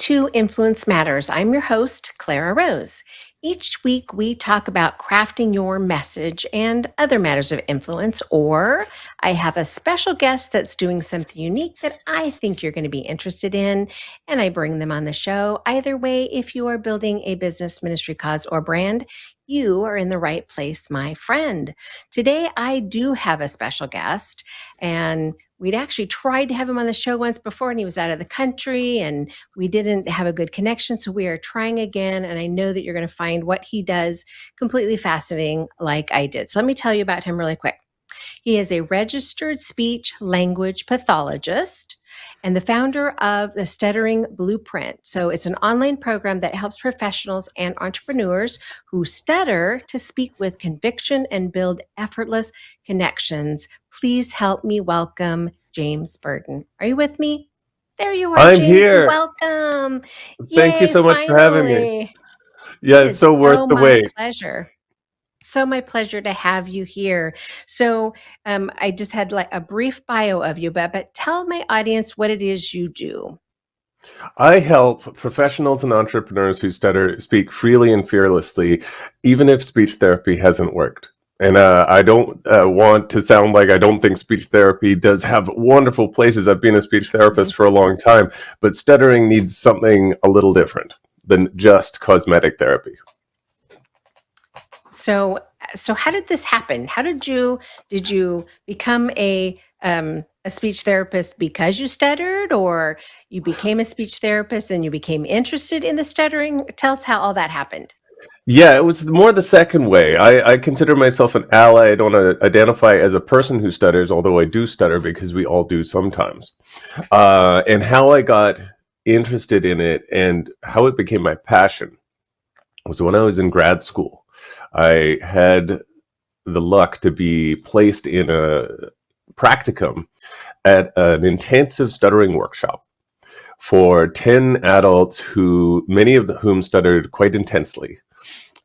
to Influence Matters. I'm your host, Clara Rose. Each week, we talk about crafting your message and other matters of influence, or I have a special guest that's doing something unique that I think you're going to be interested in, and I bring them on the show. Either way, if you are building a business, ministry, cause, or brand, you are in the right place, my friend. Today, I do have a special guest, and we'd actually tried to have him on the show once before, and he was out of the country, and we didn't have a good connection. So we are trying again. And I know that you're going to find what he does completely fascinating, like I did. So let me tell you about him really quick. He is a registered speech language pathologist and the founder of the Stuttering Blueprint. So it's an online program that helps professionals and entrepreneurs who stutter to speak with conviction and build effortless connections. Please help me welcome James Burton. Are you with me? There you are, I'm James. here. Welcome. Thank you Yay, so much for having me. finally. Yeah, It it's is so worth so the my wait. pleasure. So my pleasure to have you here. So I just had like a brief bio of you, but tell my audience what it is you do. I help professionals and entrepreneurs who stutter speak freely and fearlessly, even if speech therapy hasn't worked. And I don't want to sound like I don't think speech therapy does have wonderful places. I've been a speech Mhm. therapist for a long time, but stuttering needs something a little different than just cosmetic therapy. So so how did this happen? How did you become a speech therapist because you stuttered, or you became a speech therapist and you became interested in the stuttering? Tell us how all that happened. Yeah, it was more the second way. I consider myself an ally. I don't identify as a person who stutters, although I do stutter because we all do sometimes. And how I got interested in it and how it became my passion was when I was in grad school. I had the luck to be placed in a practicum at an intensive stuttering workshop for 10 adults who, many of whom stuttered quite intensely.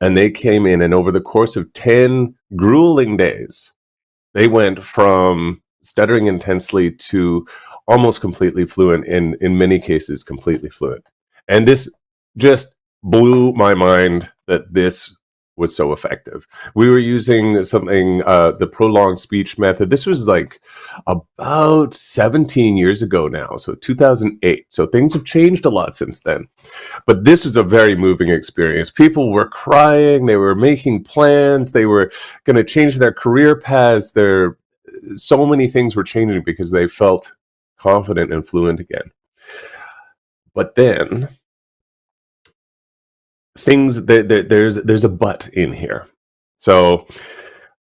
And they came in, and over the course of 10 grueling days, they went from stuttering intensely to almost completely fluent, in many cases, completely fluent. And this just blew my mind that this was so effective. We were using something, the prolonged speech method. This was like about 17 years ago now, so 2008. So things have changed a lot since then. But this was a very moving experience. People were crying, they were making plans, they were going to change their career paths. So many things were changing because they felt confident and fluent again. But then there's a but in here. So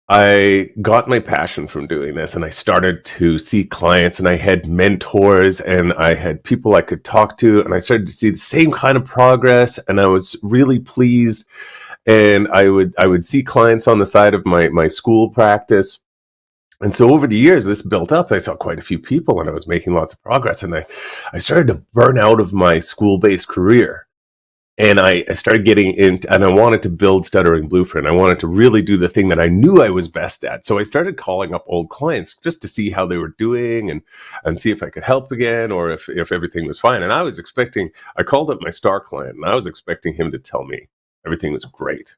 I got my passion from doing this, and I started to see clients, and I had mentors, and I had people I could talk to, and I started to see the same kind of progress, and I was really pleased. And I would see clients on the side of my school practice. And so over the years, this built up. I saw quite a few people, and I was making lots of progress. And I started to burn out of my school-based career. And I started getting into, and I wanted to build Stuttering Blueprint. I wanted to really do the thing that I knew I was best at. So I started calling up old clients just to see how they were doing, and see if I could help again, or if everything was fine. And I called up my star client, and I was expecting him to tell me everything was great.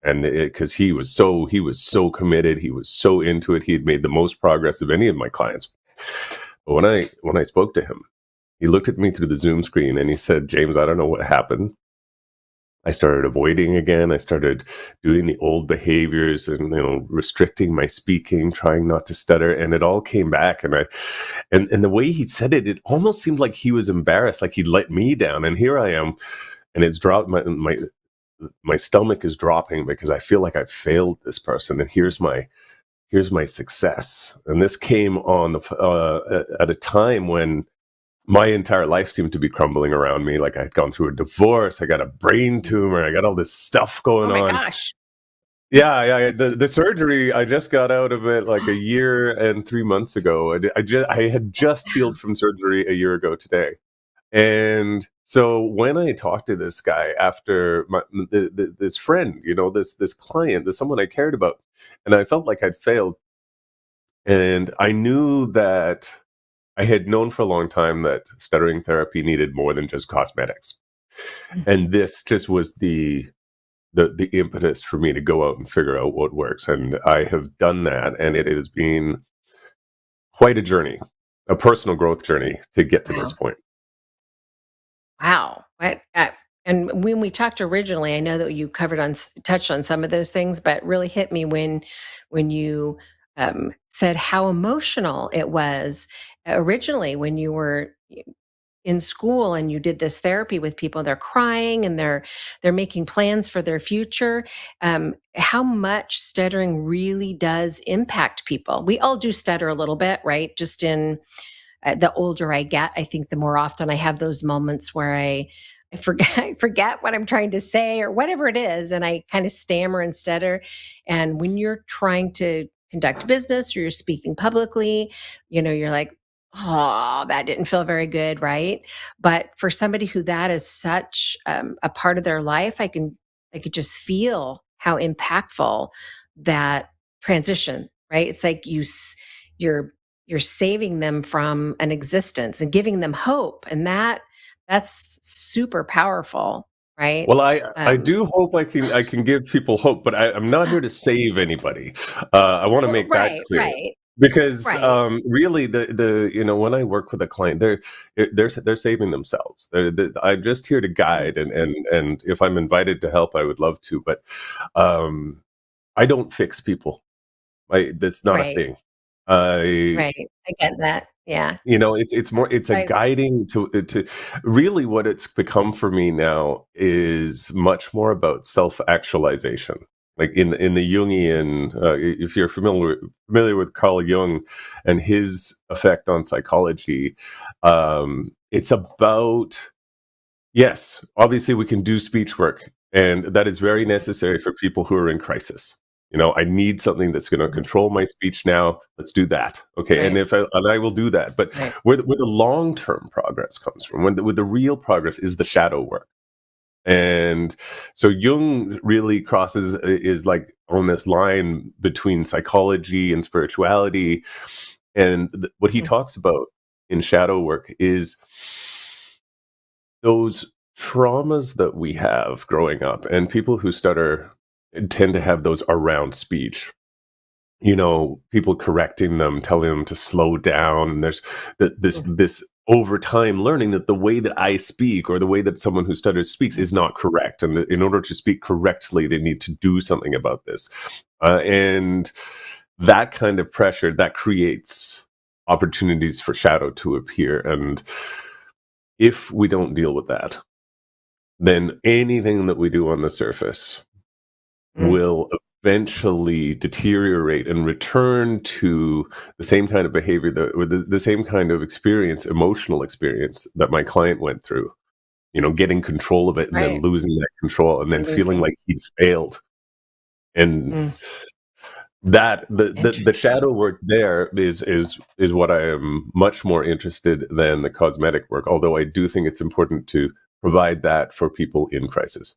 And because he was so committed, he was so into it, he had made the most progress of any of my clients. But when I spoke to him, he looked at me through the Zoom screen and he said, "James, I don't know what happened. I started avoiding again. I started doing the old behaviors and restricting my speaking, trying not to stutter, and it all came back." And the way he said it, it almost seemed like he was embarrassed, like he'd let me down. And here I am, and it's dropped my stomach is dropping because I feel like I've failed this person, and here's my success. And this came on at a time when my entire life seemed to be crumbling around me. Like I had gone through a divorce, I got a brain tumor, I got all this stuff Oh going my on. gosh. Yeah, yeah. The surgery, I just got out of it like a year and 3 months ago. I had just healed from surgery a year ago today. And so when I talked to this guy after this friend, this client, this someone I cared about, and I felt like I'd failed, and I knew that I had known for a long time that stuttering therapy needed more than just cosmetics. Mm. And this just was the impetus for me to go out and figure out what works. And I have done that, and it has been quite a journey, a personal growth journey to get to this Wow. point. Wow. And when we talked originally, I know that you touched on some of those things, but really hit me when you said how emotional it was originally when you were in school and you did this therapy with people. They're crying and they're making plans for their future. How much stuttering really does impact people. We all do stutter a little bit, right? Just in the older I get, I think the more often I have those moments where I forget I forget what I'm trying to say or whatever it is, and I kind of stammer and stutter. And when you're trying to conduct business or you're speaking publicly, you're like, oh, that didn't feel very good, right? But for somebody who that is such a part of their life, I could just feel how impactful that transition, right? It's like you're you're saving them from an existence and giving them hope, and that's super powerful, right? Well, I um do hope I can give people hope, but I'm not here to save anybody. I want to well, make that right, clear right, because right. really the when I work with a client, they're saving themselves. I'm just here to Mm. guide, and if I'm invited to help, I would love to, but um, I don't fix people. That's not a Right, thing. I right, I get that, yeah. it's a Right. guiding to really what it's become for me now is much more about self-actualization. Like in the Jungian, if you're familiar with Carl Jung and his effect on psychology, it's about, yes, obviously we can do speech work, and that is very Mhm, necessary for people who are in crisis. I need something that's going to mhm. control my speech now. Let's do that. Okay, Right, and I will do that. But right. where the long term progress comes from, where the real progress is the shadow work. And so Jung really is like on this line between psychology and spirituality, and what he Mm, talks about in shadow work is those traumas that we have growing up, and people who stutter tend to have those around speech. People correcting them, telling them to slow down, and there's mm, this over time learning that the way that I speak or the way that someone who stutters speaks mm. is not correct, and that in order to speak correctly, they need to do something about this, and that kind of pressure that creates opportunities for shadow to appear, and if we don't deal with that, then anything that we do on the surface Mm. will eventually deteriorate and return to the same kind of behavior or the same kind of experience, emotional experience that my client went through. Getting control of it and then Right, losing that control and then and feeling losing. like he failed. And Mm, that the interesting. shadow work there is what I am much more interested than the cosmetic work. Although I do think it's important to provide that for people in crisis.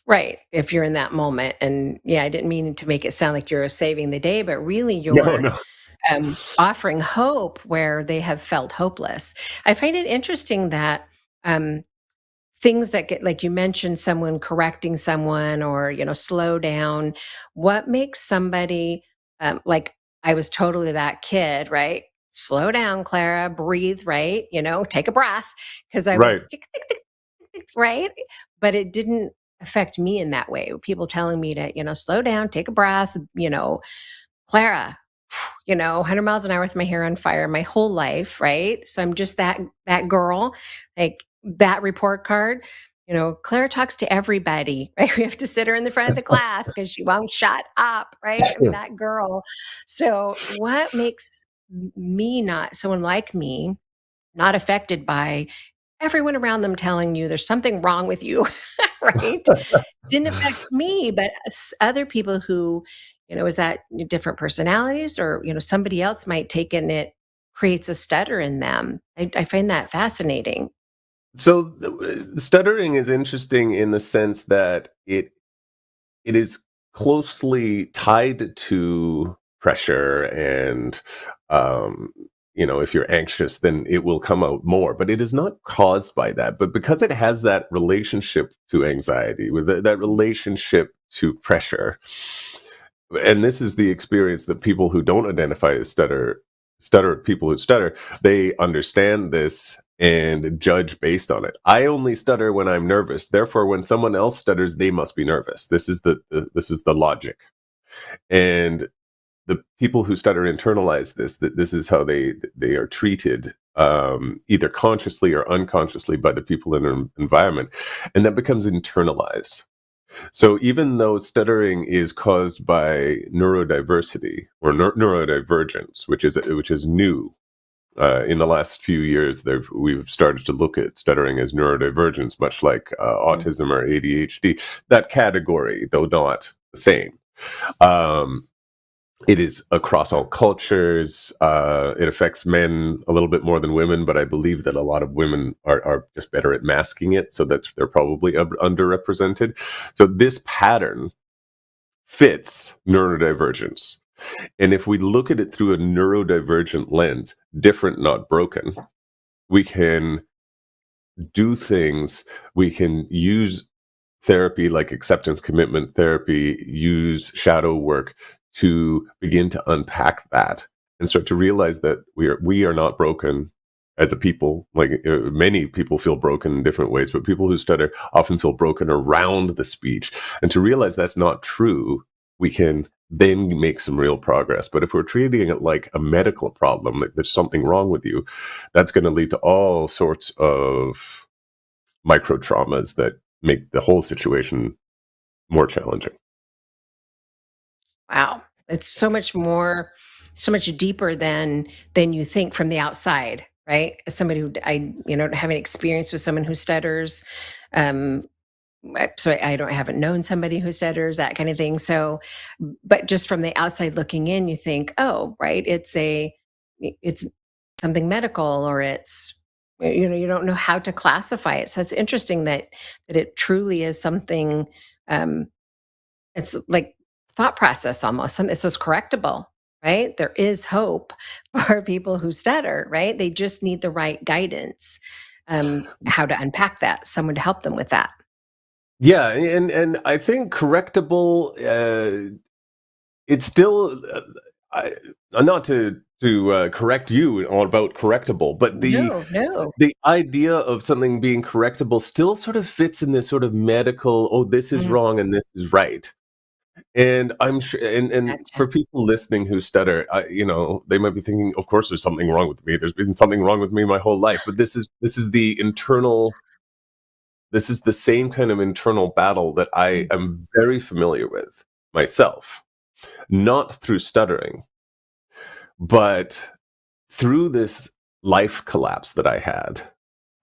Right, if you're in that moment, and yeah, I didn't mean to make it sound like you're saving the day, but really No, you're no. offering hope where they have felt hopeless. I find it interesting that um, things that get, like you mentioned, someone correcting someone or slow down. What makes somebody like I was totally that kid, right? Slow down, Clara. Breathe, right? Take a breath because I Right. was tick, tick, tick, tick, tick, right. But it didn't affect me in that way. People telling me to slow down, take a breath. Clara, 100 miles an hour with my hair on fire my whole life, right? So I'm just that girl, like that report card. Clara talks to everybody, right? We have to sit her in the front of the class because she won't shut up, right? I'm that girl. So what makes me not someone like me not affected by everyone around them telling you there's something wrong with you, right? Didn't affect me, but other people who, is that different personalities or, somebody else might take it and it creates a stutter in them. I find that fascinating. So stuttering is interesting in the sense that it is closely tied to pressure and um, if you're anxious, then it will come out more. But it is not caused by that. But because it has that relationship to anxiety, with that relationship to pressure, and this is the experience that people who don't identify as people who stutter, they understand this and judge based on it. I only stutter when I'm nervous. Therefore, when someone else stutters, they must be nervous. This is the logic. And the people who stutter internalize this, that this is how they are treated, either consciously or unconsciously, by the people in their environment, and that becomes internalized. So even though stuttering is caused by neurodiversity or neurodivergence, which is new, in the last few years, we've started to look at stuttering as neurodivergence, much like Mm. autism or ADHD. That category, though not the same. Um, it is across all cultures. It affects men a little bit more than women, but I believe that a lot of women are just better at masking it, so they're probably underrepresented. So this pattern fits neurodivergence. And if we look at it through a neurodivergent lens, different, not broken, we can do things, we can use therapy like acceptance commitment therapy, use shadow work to begin to unpack that and start to realize that we are not broken as a people. Like, many people feel broken in different ways, but people who stutter often feel broken around the speech. And to realize that's not true, we can then make some real progress. But if we're treating it like a medical problem, like there's something wrong with you, that's going to lead to all sorts of micro traumas that make the whole situation more challenging. Wow. It's so much more, so much deeper than you think from the outside, right? As somebody who having experience with someone who stutters, um, so I haven't known somebody who stutters, that kind of thing. So, but just from the outside looking in, you think, oh, right, it's something medical, or you don't know how to classify it. So it's interesting that it truly is something. Um, it's like thought process almost. So it's correctable, right? There is hope for people who stutter, right? They just need the right guidance, how to unpack that, someone to help them with that. Yeah, and I think correctable. It's still, I, not to correct you all about correctable, but the No, no. the idea of something being correctable still sort of fits in this sort of medical. Oh, this is Mhm. wrong and this is right. And I'm sure, and Gotcha. for people listening who stutter, they might be thinking, of course, there's something wrong with me. There's been something wrong with me my whole life. But this is the internal. This is the same kind of internal battle that I Mm, am very familiar with myself, not through stuttering, but through this life collapse that I had,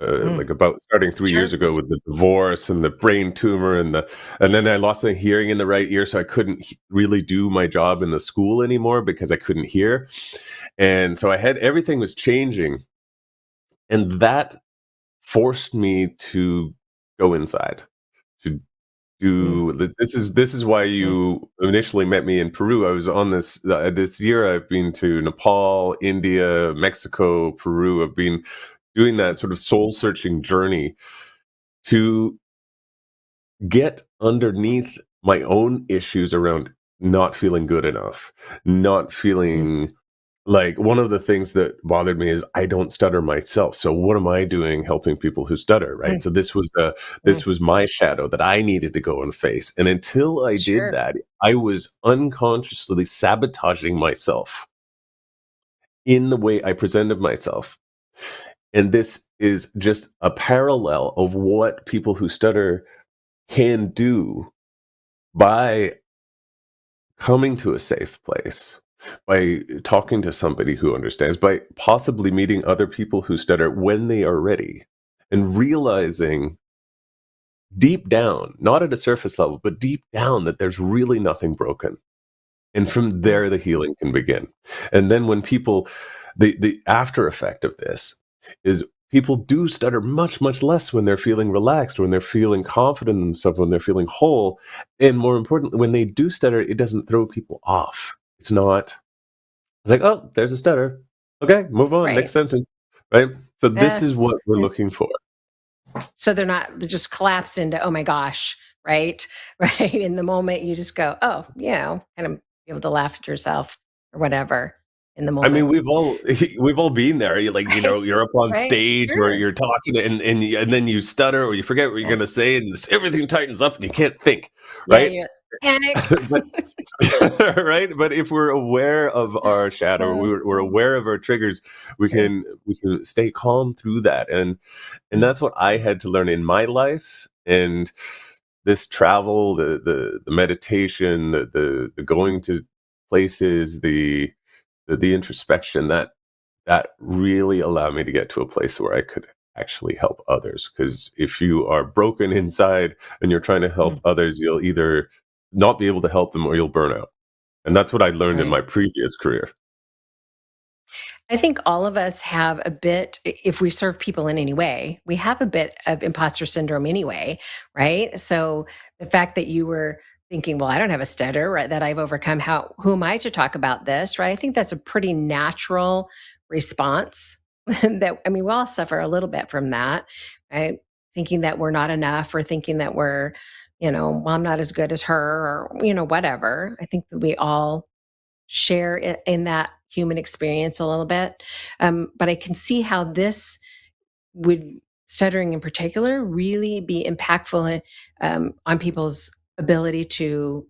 mm, like about starting 3 years sure. ago, with the divorce and the brain tumor, and then I lost my hearing in the right ear, so I couldn't really do my job in the school anymore because I couldn't hear, and so I had everything was changing, and that forced me to go inside, to Mm, this is why mm, you initially met me in Peru. I was on this year. I've been to Nepal, India, Mexico, Peru. I've been doing that sort of soul searching journey to get underneath my own issues around not feeling good enough, not mm, feeling like. One of the things that bothered me is I don't stutter myself. So what am I doing helping people who stutter, right? mm, So mm. this was my shadow that I needed to go and face. And until I did Sure. that, I was unconsciously sabotaging myself in the way I presented myself. And this is just a parallel of what people who stutter can do by coming to a safe place, by talking to somebody who understands, by possibly meeting other people who stutter when they are ready, and realizing deep down, not at a surface level, but deep down, that there's really nothing broken. And from Mm, there, the healing can begin. And then when people, the after effect of this is people do stutter much, much less when they're feeling relaxed, when they're feeling confident in themselves, when they're feeling whole. And more importantly, when they do stutter, it doesn't throw people off. It's not, it's like, oh, there's a stutter. Okay, move on. Next right? sentence. Right. So this Yes, is what we're yes. looking for. So they just collapse into, oh my gosh, right? Right. In the moment, you just go, oh, kind of be able to laugh at yourself or whatever in the I mean, moment. we've all been there. You like, Right. you're up on Right. stage where Sure. you're talking and then you stutter or you forget what you're Yeah. going to say and everything tightens up and you can't think, Yeah. right? You panic. But right, but if we're aware of our shadow, Uh, we're aware of our triggers, we sure. can we can stay calm through that. And Mm, that's what I had to learn in my life. And this travel, the meditation, the going to places, the introspection, that really allowed me to get to a place where I could actually help others. Because if you are broken inside and you're trying to help mm, others, you'll either not be able to help them or you'll burn out. And that's what I learned in right. my previous career. I think all of us have a bit, if we serve people in any way, we have a bit of imposter syndrome anyway, right? So the fact that you were thinking, well, I don't have a stutter, right? That I've overcome, who am I to talk about this, right? I think that's a pretty natural response. That, I mean, we all suffer a little bit from that, right? Thinking that we're not enough or thinking that we're, well, I'm not as good as her or, whatever. I think that we all share in that human experience a little bit. But I can see how this would, stuttering in particular, really be impactful on people's ability to,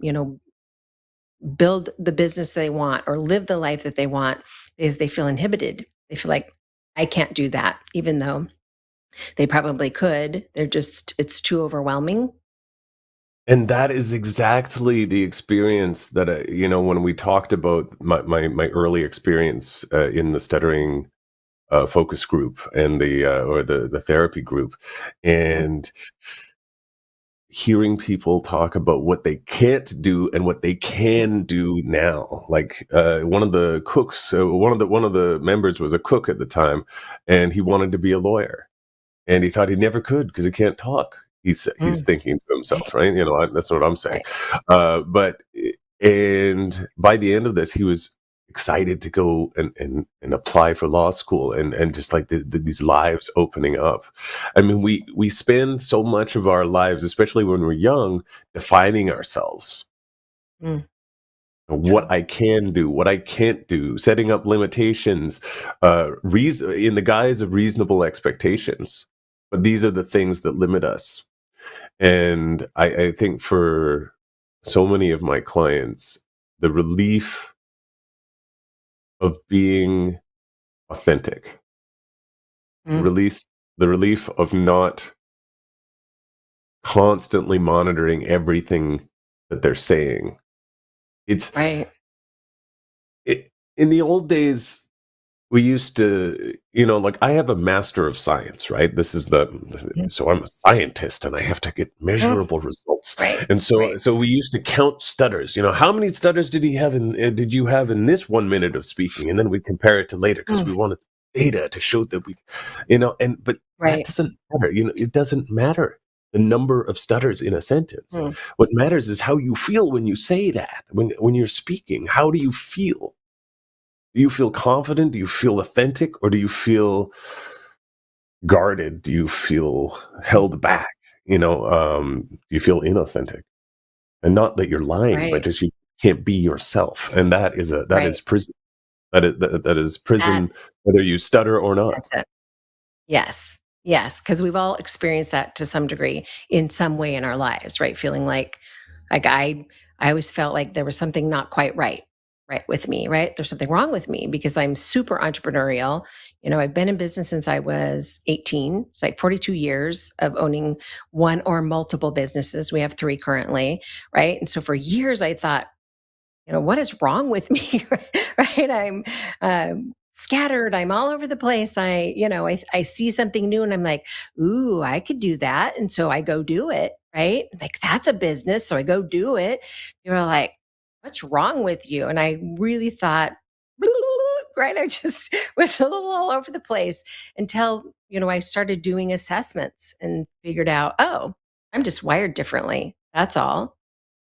build the business they want or live the life that they want because they feel inhibited. They feel like, I can't do that, even though they probably could. It's too overwhelming. And that is exactly the experience that when we talked about my early experience in the stuttering focus group and the therapy group, Mm, and hearing people talk about what they can't do and what they mm, can do now. Like one of the cooks, one of the members was a cook at the time, and he wanted to be a lawyer, and he thought he never could because he can't talk. He's mm, thinking to himself, right? That's what I'm saying. right, But and by the end of this, he was excited to go and apply for law school and just like these lives opening up. I mean, we spend so much of our lives, especially when we're young, defining ourselves. mm, What true. I can do, what I can't do, setting up limitations, in the guise of reasonable expectations. But these are the things that limit us. And I think for so many of my clients, the relief of being authentic, the Mm, release, the relief of not constantly monitoring everything that they're saying. It's right. in the old days, we used to, like I have a master of science, right? Mm, So I'm a scientist and I have to get mm, measurable results. right. And so Right. so we used to count stutters. How many stutters did you have in this 1 minute of speaking? And then we compare it to later because Mm, we wanted data to show that but that right. doesn't matter. It doesn't matter the number of stutters in a sentence. Mm, What matters is how you feel when you say that. When you're speaking, how do you feel? Do you feel confident? Do you feel authentic? Or do you feel guarded? Do you feel mm, held back? Do you feel inauthentic? And not that you're lying, but right. just you can't be yourself. And that Right. is prison. That is That prison, whether you stutter or not. that's it. Yes. Yes, because we've all experienced that to some degree in some way in our lives, right? Feeling like I always felt like there was something not quite right with me, right? There's something wrong with me because I'm super entrepreneurial. I've been in business since I was 18. It's like 42 years of owning one or multiple businesses. We have 3 currently, right? And so for years I thought, what is wrong with me? Right? I'm scattered. I'm all over the place. I see something new and I'm like, ooh, I could do that. And so I go do it. Right? Like, that's a business. So I go do it. You're like, what's wrong with you? And I really thought, right? I just was a little all over the place until, I started doing assessments and figured out, oh, I'm just wired differently. That's all,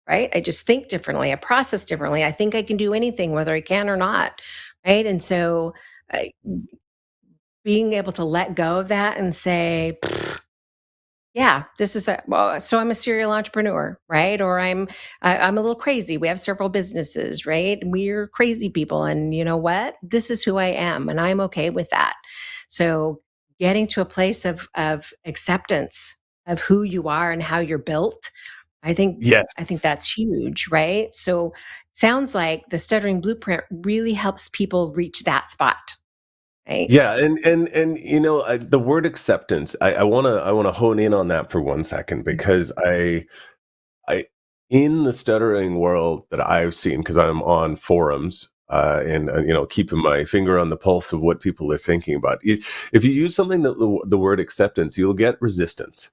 right? I just think differently. I process differently. I think I can do anything, whether I can or not, right? And so uh, being able to let go of that and say, yeah, this is so I'm a serial entrepreneur, right? Or I'm a little crazy. We have several businesses, right? We're crazy people, and you know what? This is who I am, and I'm okay with that. So getting to a place of acceptance of who you are and how you're built, I think Yes. I think that's huge, right? So sounds like the Stuttering Blueprint really helps people reach that spot, right? Yeah, and the word acceptance. I wanna hone in on that for 1 second because I in the stuttering world that I've seen, because I'm on forums and keeping my finger on the pulse of what people are thinking about. If you use something that the word acceptance, you'll get resistance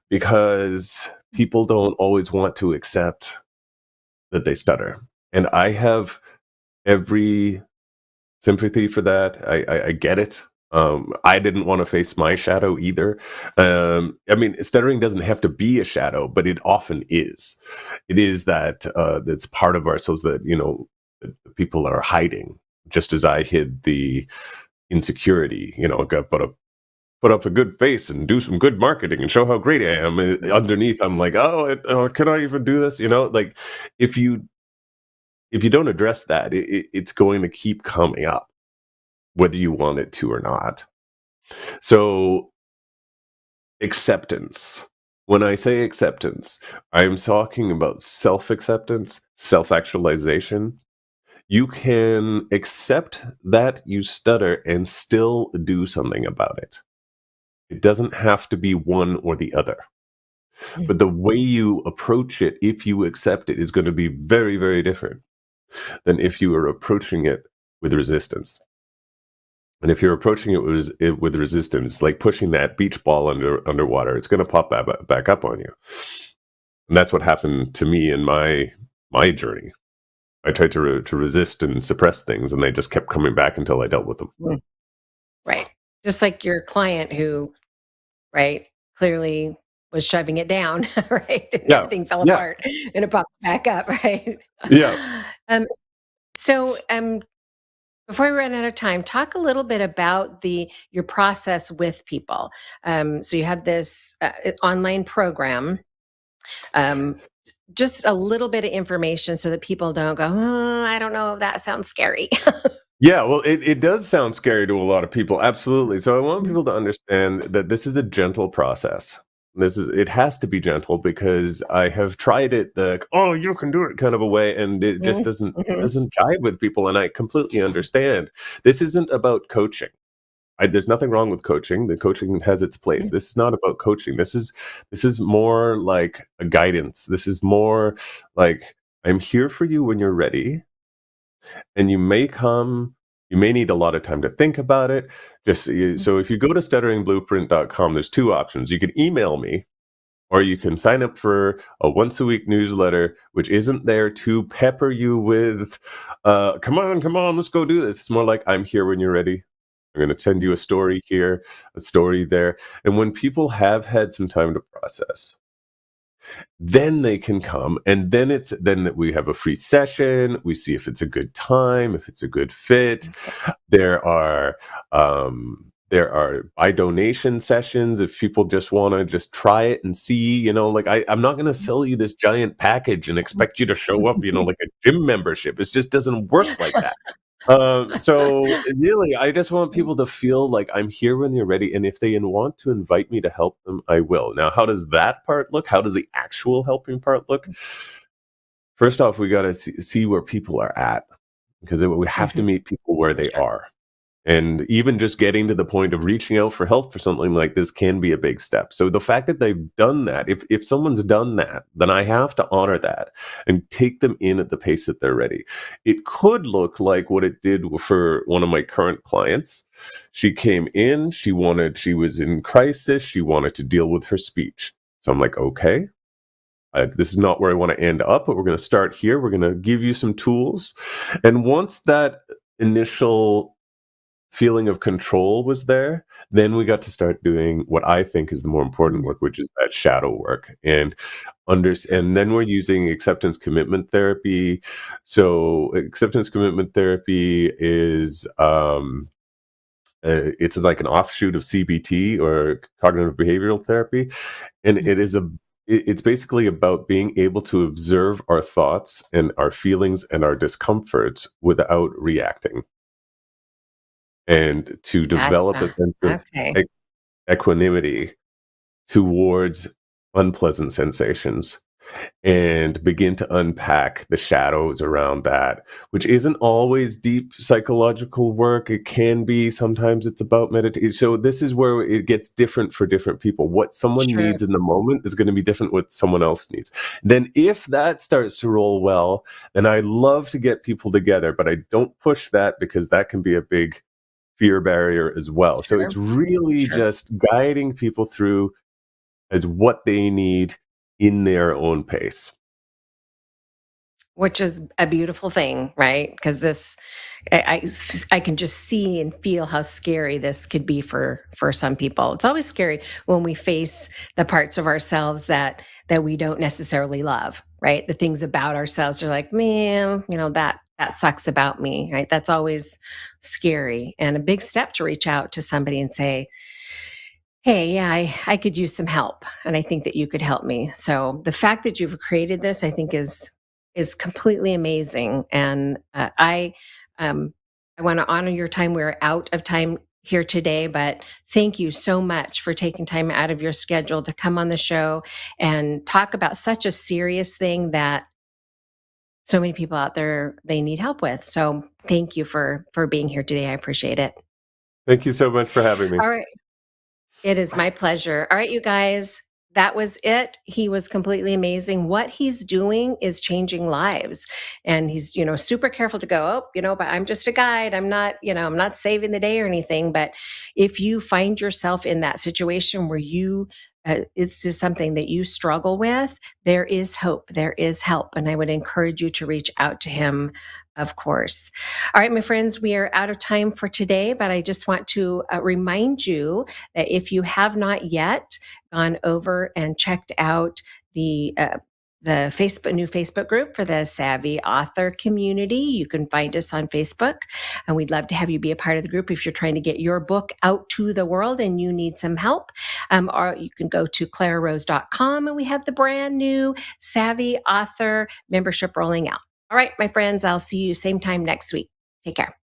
because people don't always want to accept that they stutter, and I have every sympathy for that. I get it. I didn't want to face my shadow either. I mean, stuttering doesn't have to be a shadow, but it often is. It is that's part of ourselves that that people are hiding. Just as I hid the insecurity, got put up a good face and do some good marketing and show how great I am. Underneath, I'm like, oh, can I even do this? Like if you if you don't address that, it's going to keep coming up whether you want it to or not. So, acceptance. When I say acceptance, I'm talking about self acceptance, self actualization. You can accept that you stutter and still do something about it. It doesn't have to be one or the other. But the way you approach it, if you accept it, is going to be very, very different than if you are approaching it with resistance. And if you're approaching it with resistance, like pushing that beach ball underwater, it's going to pop back up on you. And that's what happened to me in my journey. I tried to resist and suppress things, and they just kept coming back until I dealt with them. Mm, right. Just like your client who, right, clearly was shoving it down, right, and Yeah, everything fell yeah, apart and it popped back up, right? yeah, Um, so, before we run out of time, talk a little bit about the your process with people. So you have this online program. Um, just a little bit of information so that people don't go, oh, I don't know, that sounds scary. yeah. Well, it does sound scary to a lot of people, absolutely. So I want Mhm, people to understand that this is a gentle process. It has to be gentle because I have tried it the oh you can do it kind of a way, and it just mhm, doesn't mhm, doesn't jive with people, and I completely understand. This isn't about coaching. There's nothing wrong with coaching. The coaching has its place. mhm, This is not about coaching. This is more like a guidance. This is more like I'm here for you when you're ready, and you may come. You may need a lot of time to think about it. So if you go to stutteringblueprint.com, there's two options. You can email me, or you can sign up for a once a week newsletter, which isn't there to pepper you with, come on, let's go do this. It's more like, I'm here when you're ready. I'm going to send you a story here, a story there. And when people have had some time to process, then they can come, and then we have a free session. We see if it's a good time, if it's a good fit. There are buy donation sessions if people just want to just try it and see, like I'm not going to sell you this giant package and expect you to show up, like a gym membership. It just doesn't work like that. So really, I just want people to feel like I'm here when you're ready, and if they want to invite me to help them, I will. Now, how does that part look? How does the actual helping part look? First off, we got to see where people are at, because we have to mhm. meet people where they Sure. are. And even just getting to the point of reaching out for help for something like this can be a big step. So the fact that they've done that, if someone's done that, then I have to honor that and take them in at the pace that they're ready. It could look like what it did for one of my current clients. She came in, she was in crisis, she wanted to deal with her speech. So I'm like, okay, this is not where I want to end up, but we're going to start here. We're going to give you some tools. And once that initial feeling of control was there, then we got to start doing what I think is the more important Mm. work, which is that shadow work. And then we're using acceptance commitment therapy. So acceptance commitment therapy is it's like an offshoot of CBT, or cognitive behavioral therapy, and it's basically about being able to observe our thoughts and our feelings and our discomforts without reacting, and to develop a Gotcha. sense of Okay. e- equanimity towards unpleasant sensations, and begin to unpack the shadows around that, which isn't always deep psychological work. It can be, sometimes it's about meditation. So this is where it gets different for different people. What someone Sure. needs in the moment is going to be different what someone else needs. Then if that starts to roll well, then I love to get people together, but I don't push that, because that can be a big fear barrier as well. So Sure. it's really Sure. just guiding people through as what they need in their own pace. Which is a beautiful thing, right? Because I can just see and feel how scary this could be for some people. It's always scary when we face the parts of ourselves that we don't necessarily love, right? The things about ourselves are like, man, that sucks about me, right? That's always scary, and a big step to reach out to somebody and say, hey, yeah, I could use some help, and I think that you could help me. So the fact that you've created this, I think, is completely amazing. And um, I want to honor your time. We're out of time here today, but thank you so much for taking time out of your schedule to come on the show and talk about such a serious thing that so many people out there they need help with. So thank you for being here today. I appreciate it. Thank you so much for having me. All right. It is my pleasure. All right, you guys, that was it. He was completely amazing. What he's doing is changing lives. And he's, super careful to go, oh, but I'm just a guide. I'm not saving the day or anything. But if you find yourself in that situation where it's just something that you struggle with, there is hope, there is help. And I would encourage you to reach out to him, of course. All right, my friends, we are out of time for today, but I just want to remind you that if you have not yet gone over and checked out the new Facebook group for the Savvy Author community, you can find us on Facebook, and we'd love to have you be a part of the group if you're trying to get your book out to the world and you need some help. Or you can go to clararose.com, and we have the brand new Savvy Author membership rolling out. All right, my friends, I'll see you same time next week. Take care.